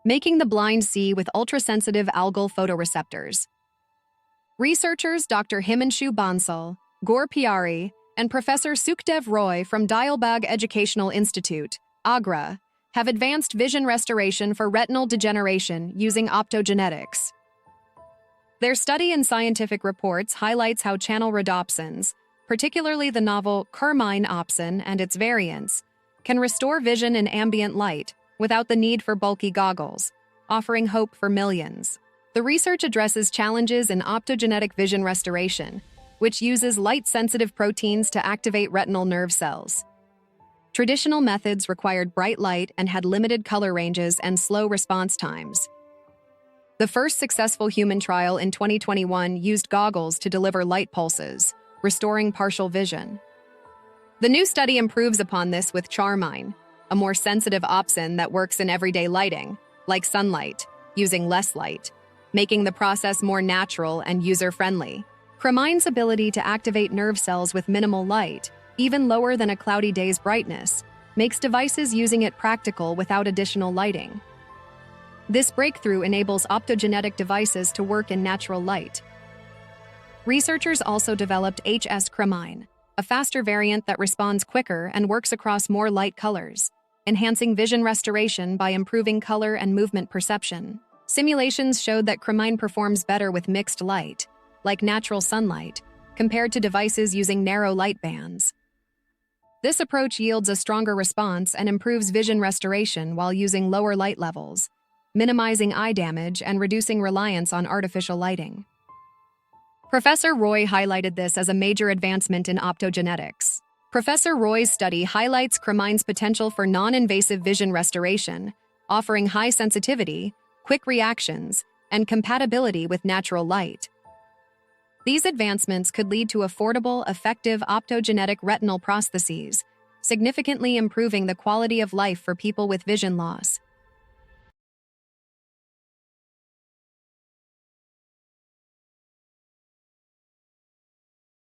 making the blind see with ultrasensitive algal photoreceptors. Researchers Dr. Himanshu Bansal, Gaur Pyari, and Professor Sukhdev Roy from Dialbag Educational Institute, Agra, have advanced vision restoration for retinal degeneration using optogenetics. Their study and scientific reports highlights how channel rhodopsins, particularly the novel ChRmine opsin and its variants, can restore vision in ambient light without the need for bulky goggles, offering hope for millions. The research addresses challenges in optogenetic vision restoration, which uses light-sensitive proteins to activate retinal nerve cells. Traditional methods required bright light and had limited color ranges and slow response times. The first successful human trial in 2021 used goggles to deliver light pulses, restoring partial vision. The new study improves upon this with ChRmine, a more sensitive opsin that works in everyday lighting, like sunlight, using less light, making the process more natural and user-friendly. ChRmine's ability to activate nerve cells with minimal light, even lower than a cloudy day's brightness, makes devices using it practical without additional lighting. This breakthrough enables optogenetic devices to work in natural light. Researchers also developed ChRmine, a faster variant that responds quicker and works across more light colors, enhancing vision restoration by improving color and movement perception. Simulations showed that ChRmine performs better with mixed light, like natural sunlight, compared to devices using narrow light bands. This approach yields a stronger response and improves vision restoration while using lower light levels, minimizing eye damage and reducing reliance on artificial lighting. Professor Roy highlighted this as a major advancement in optogenetics. Professor Roy's study highlights ChRmine's potential for non-invasive vision restoration, offering high sensitivity, quick reactions, and compatibility with natural light. These advancements could lead to affordable, effective optogenetic retinal prostheses, significantly improving the quality of life for people with vision loss.